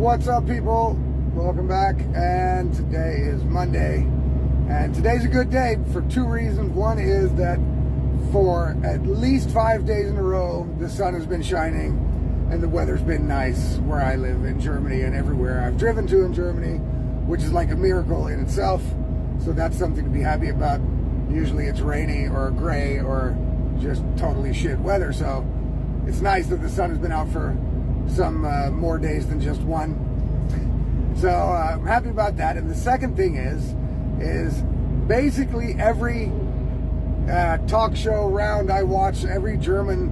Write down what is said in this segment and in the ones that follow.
What's up, people? Welcome back. And today is Monday. And today's a good day for two reasons. One is that for at least 5 days in a row, the sun has been shining and the weather's been nice where I live in Germany and everywhere I've driven to in Germany, which is like a miracle in itself. So that's something to be happy about. Usually it's rainy or gray or just totally shit weather. So it's nice that the sun has been out for some more days than just one. So I'm happy about that. And the second thing is basically every talk show round I watch, every German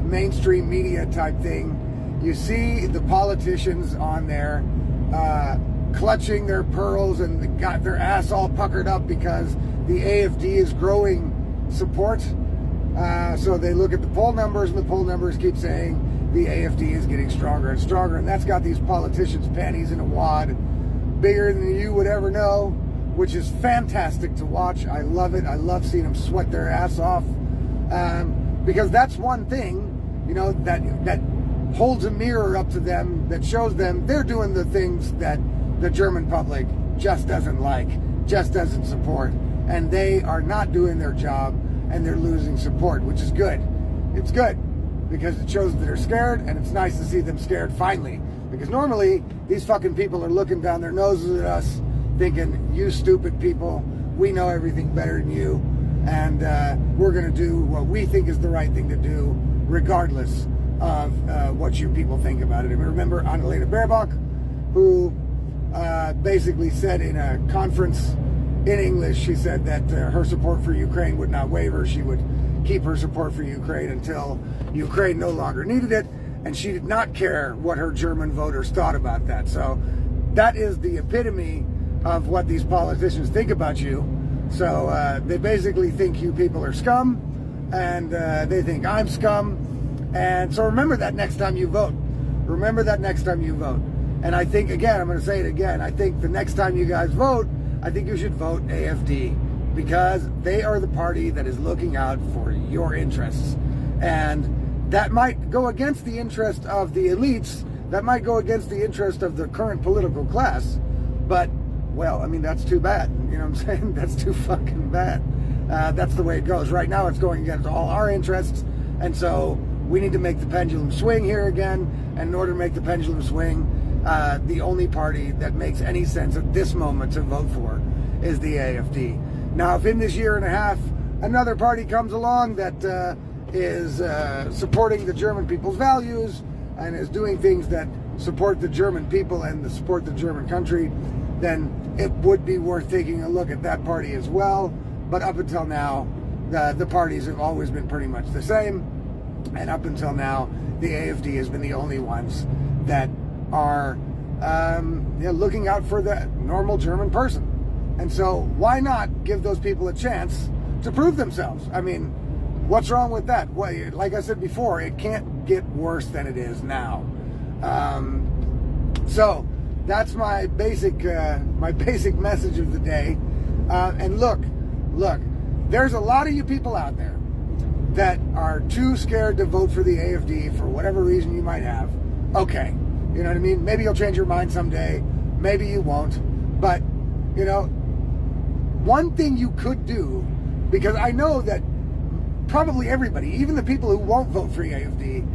mainstream media type thing, you see the politicians on there clutching their pearls and they got their ass all puckered up because the AFD is growing support. So they look at the poll numbers, and the poll numbers keep saying the AFD is getting stronger and stronger, and that's got these politicians' panties in a wad bigger than you would ever know, which is fantastic to watch. I love it. I love seeing them sweat their ass off, because that's one thing, you know, that holds a mirror up to them, that shows them they're doing the things that the German public just doesn't like, just doesn't support, and they are not doing their job, and they're losing support, which is good. It's good because it shows that they're scared, and it's nice to see them scared finally. Because normally, these fucking people are looking down their noses at us, thinking, you stupid people, we know everything better than you, and we're gonna do what we think is the right thing to do, regardless of what you people think about it. And remember Annalena Baerbock, who basically said in a conference in English, she said that her support for Ukraine would not waver. She would keep her support for Ukraine until Ukraine no longer needed it, and she did not care what her German voters thought about that. So that is the epitome of what these politicians think about you. So they basically think you people are scum, and they think I'm scum. And so remember that next time you vote. Remember that next time you vote. And I think, again, I'm going to say it again, I think the next time you guys vote, I think you should vote AFD, because they are the party that is looking out for your interests. And that might go against the interest of the elites, that might go against the interest of the current political class, but, well, I mean, that's too bad. You know what I'm saying? That's too fucking bad. That's the way it goes. Right now it's going against all our interests, and so we need to make the pendulum swing here again, and in order to make the pendulum swing, the only party that makes any sense at this moment to vote for is the AFD. Now, if in this year and a half another party comes along that is supporting the German people's values and is doing things that support the German people and support the German country, then it would be worth taking a look at that party as well. But up until now, the parties have always been pretty much the same, and up until now, the AFD has been the only ones that are looking out for the normal German person. And so why not give those people a chance to prove themselves? I mean, what's wrong with that? Well, like I said before, it can't get worse than it is now. So that's my basic message of the day. And look, there's a lot of you people out there that are too scared to vote for the AFD for whatever reason you might have. Okay. You know what I mean? Maybe you'll change your mind someday. Maybe you won't. But, you know, one thing you could do, because I know that probably everybody, even the people who won't vote for AFD,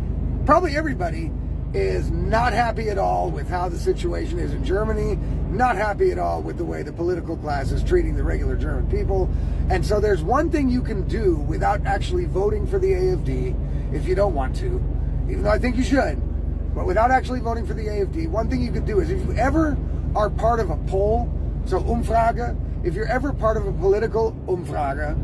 probably everybody is not happy at all with how the situation is in Germany, not happy at all with the way the political class is treating the regular German people. And so there's one thing you can do without actually voting for the AFD, if you don't want to, even though I think you should. But without actually voting for the AFD, one thing you could do is, if you ever are part of a poll, so Umfrage, if you're ever part of a political Umfrage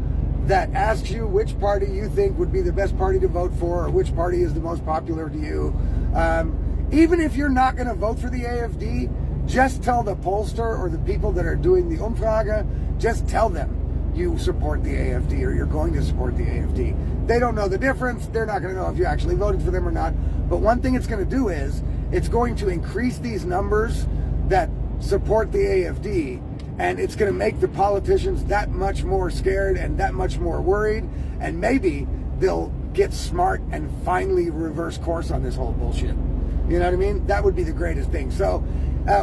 that asks you which party you think would be the best party to vote for, or which party is the most popular to you, even if you're not going to vote for the AFD, just tell the pollster or the people that are doing the Umfrage, just tell them you support the AFD or you're going to support the AFD. They don't know the difference. They're not going to know if you actually voted for them or not. But one thing it's going to do is it's going to increase these numbers that support the AFD, and it's going to make the politicians that much more scared and that much more worried, and maybe they'll get smart and finally reverse course on this whole bullshit. You know what I mean? That would be the greatest thing. So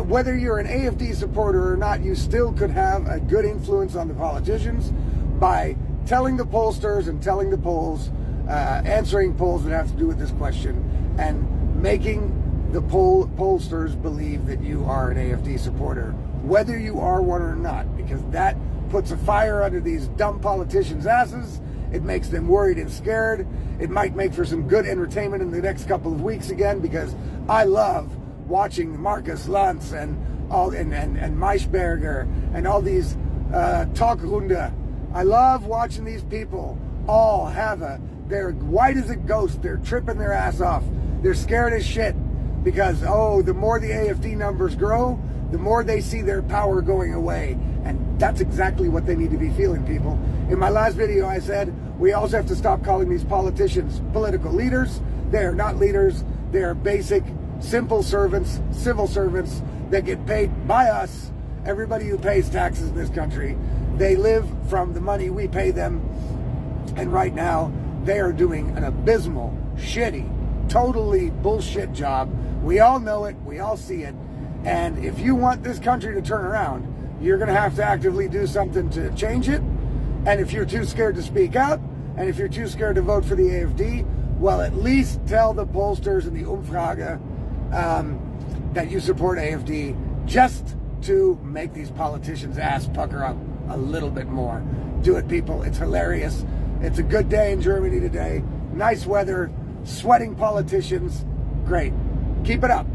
whether you're an AFD supporter or not, you still could have a good influence on the politicians by telling the pollsters and telling the polls, answering polls that have to do with this question, and making the pollsters believe that you are an AFD supporter, whether you are one or not, because that puts a fire under these dumb politicians' asses. It makes them worried and scared. It might make for some good entertainment in the next couple of weeks again, because I love watching Markus Lanz and Maischberger and all these Talkrunde. I love watching these people all they're white as a ghost. They're tripping their ass off. They're scared as shit because, the more the AFD numbers grow, the more they see their power going away. And that's exactly what they need to be feeling, people. In my last video, I said we also have to stop calling these politicians political leaders. They are not leaders. They are basic, simple servants, civil servants that get paid by us, everybody who pays taxes in this country. They live from the money we pay them. And right now, they are doing an abysmal, shitty, totally bullshit job. We all know it. We all see it. And if you want this country to turn around, you're going to have to actively do something to change it. And if you're too scared to speak out, and if you're too scared to vote for the AFD, well, at least tell the pollsters in the Umfrage that you support AFD, just to make these politicians' ass pucker up a little bit more. Do it, people. It's hilarious. It's a good day in Germany today. Nice weather, sweating politicians. Great. Keep it up.